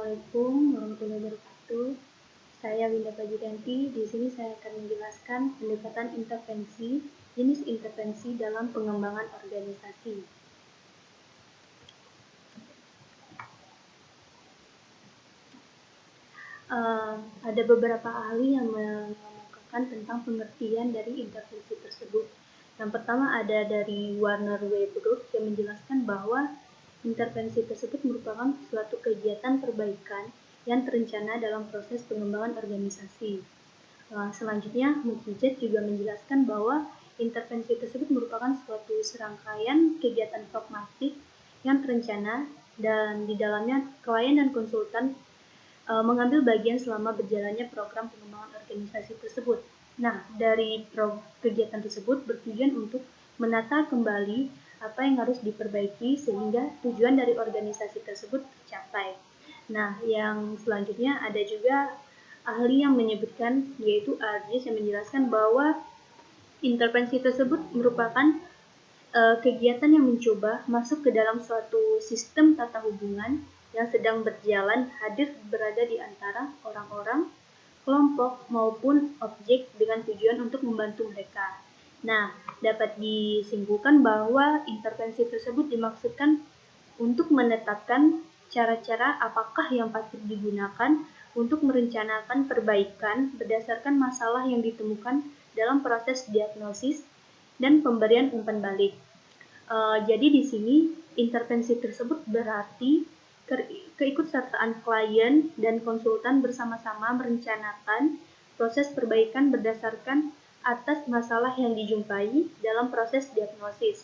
Assalamualaikum warahmatullahi wabarakatuh. Saya Winda Pajidanti. Di sini saya akan menjelaskan pendekatan intervensi, jenis intervensi dalam pengembangan organisasi. Ada beberapa ahli yang mengemukakan tentang pengertian dari intervensi tersebut. Yang pertama ada dari Warner W. Brooks yang menjelaskan bahwa intervensi tersebut merupakan suatu kegiatan perbaikan yang terencana dalam proses pengembangan organisasi. Selanjutnya, Mukijat juga menjelaskan bahwa intervensi tersebut merupakan suatu serangkaian kegiatan pragmatik yang terencana dan di dalamnya klien dan konsultan mengambil bagian selama berjalannya program pengembangan organisasi tersebut. Nah, dari kegiatan tersebut bertujuan untuk menata kembali apa yang harus diperbaiki sehingga tujuan dari organisasi tersebut tercapai. Nah, yang selanjutnya ada juga ahli yang menyebutkan, yaitu Arjis, yang menjelaskan bahwa intervensi tersebut merupakan kegiatan yang mencoba masuk ke dalam suatu sistem tata hubungan yang sedang berjalan hadir berada di antara orang-orang, kelompok, maupun objek dengan tujuan untuk membantu mereka. Nah, dapat disimpulkan bahwa intervensi tersebut dimaksudkan untuk menetapkan cara-cara apakah yang patut digunakan untuk merencanakan perbaikan berdasarkan masalah yang ditemukan dalam proses diagnosis dan pemberian umpan balik. Jadi di sini intervensi tersebut berarti keikutsertaan klien dan konsultan bersama-sama merencanakan proses perbaikan berdasarkan atas masalah yang dijumpai dalam proses diagnosis.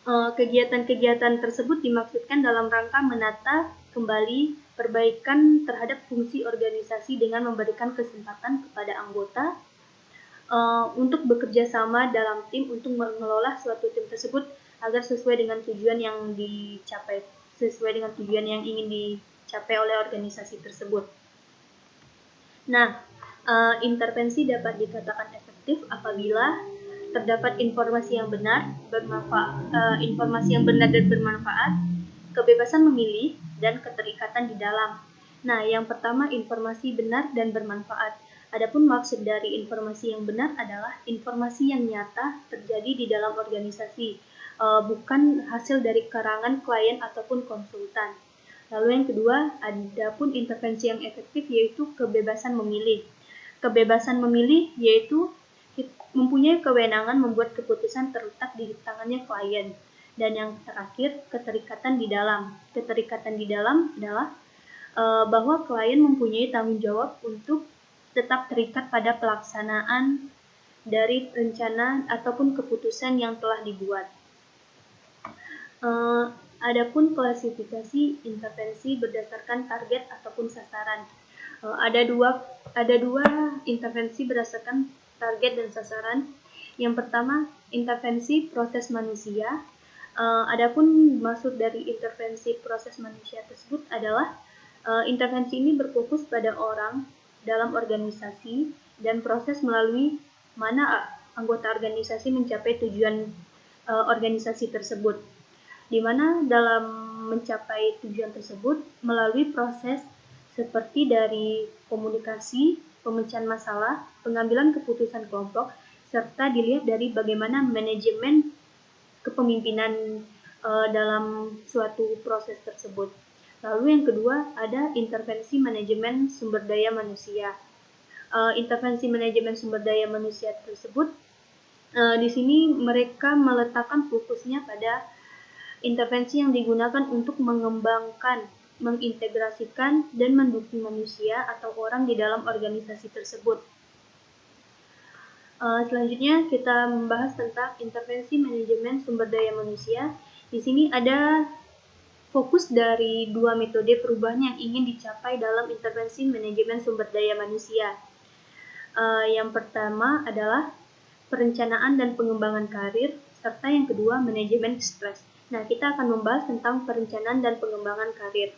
Kegiatan-kegiatan tersebut dimaksudkan dalam rangka menata kembali perbaikan terhadap fungsi organisasi dengan memberikan kesempatan kepada anggota untuk bekerja sama dalam tim untuk mengelola suatu tim tersebut agar sesuai dengan tujuan yang dicapai, sesuai dengan tujuan yang ingin dicapai oleh organisasi tersebut. Nah, intervensi dapat dikatakan efektif apabila terdapat informasi yang benar, informasi yang benar dan bermanfaat, kebebasan memilih, dan keterikatan di dalam. Nah, yang pertama informasi benar dan bermanfaat. Adapun maksud dari informasi yang benar adalah informasi yang nyata terjadi di dalam organisasi, bukan hasil dari karangan klien ataupun konsultan. Lalu yang kedua, adapun intervensi yang efektif yaitu kebebasan memilih. Kebebasan memilih yaitu mempunyai kewenangan membuat keputusan terletak di tangannya klien. Dan yang terakhir, keterikatan di dalam. Keterikatan di dalam adalah bahwa klien mempunyai tanggung jawab untuk tetap terikat pada pelaksanaan dari rencana ataupun keputusan yang telah dibuat. Adapun klasifikasi intervensi berdasarkan target ataupun sasaran. Ada dua intervensi berdasarkan target dan sasaran. Yang pertama, intervensi proses manusia. Adapun maksud dari intervensi proses manusia tersebut adalah intervensi ini berfokus pada orang dalam organisasi dan proses melalui mana anggota organisasi mencapai tujuan organisasi tersebut, di mana dalam mencapai tujuan tersebut melalui proses seperti dari komunikasi, pemecahan masalah, pengambilan keputusan kelompok, serta dilihat dari bagaimana manajemen kepemimpinan dalam suatu proses tersebut. Lalu yang kedua ada intervensi manajemen sumber daya manusia. Intervensi manajemen sumber daya manusia tersebut di sini mereka meletakkan fokusnya pada intervensi yang digunakan untuk mengembangkan, mengintegrasikan, dan mendukung manusia atau orang di dalam organisasi tersebut. Selanjutnya kita membahas tentang intervensi manajemen sumber daya manusia. Di sini ada fokus dari dua metode perubahan yang ingin dicapai dalam intervensi manajemen sumber daya manusia. Yang pertama adalah perencanaan dan pengembangan karir, serta yang kedua manajemen stres. Nah, kita akan membahas tentang perencanaan dan pengembangan karir.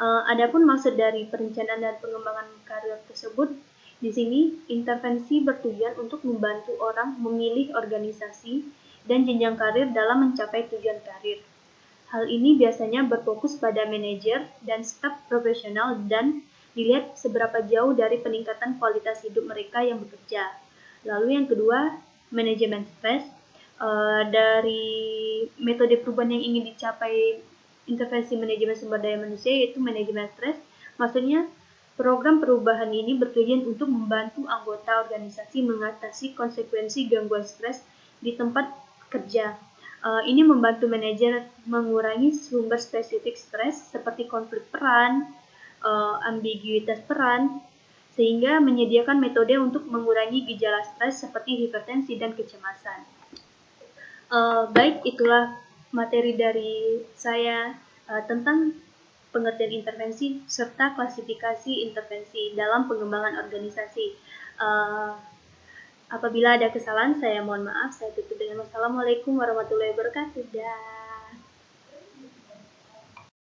Adapun maksud dari perencanaan dan pengembangan karir tersebut, di sini intervensi bertujuan untuk membantu orang memilih organisasi dan jenjang karir dalam mencapai tujuan karir. Hal ini biasanya berfokus pada manajer dan staf profesional dan dilihat seberapa jauh dari peningkatan kualitas hidup mereka yang bekerja. Lalu yang kedua, manajemen stres. Dari metode perubahan yang ingin dicapai intervensi manajemen sumber daya manusia yaitu manajemen stres. Maksudnya, program perubahan ini bertujuan untuk membantu anggota organisasi mengatasi konsekuensi gangguan stres di tempat kerja. Ini membantu manajer mengurangi sumber spesifik stres seperti konflik peran, ambiguitas peran, sehingga menyediakan metode untuk mengurangi gejala stres seperti hipertensi dan kecemasan. Baik, itulah materi dari saya tentang pengertian intervensi serta klasifikasi intervensi dalam pengembangan organisasi. Apabila ada kesalahan, saya mohon maaf. Saya tutup dengan wassalamualaikum warahmatullahi wabarakatuh.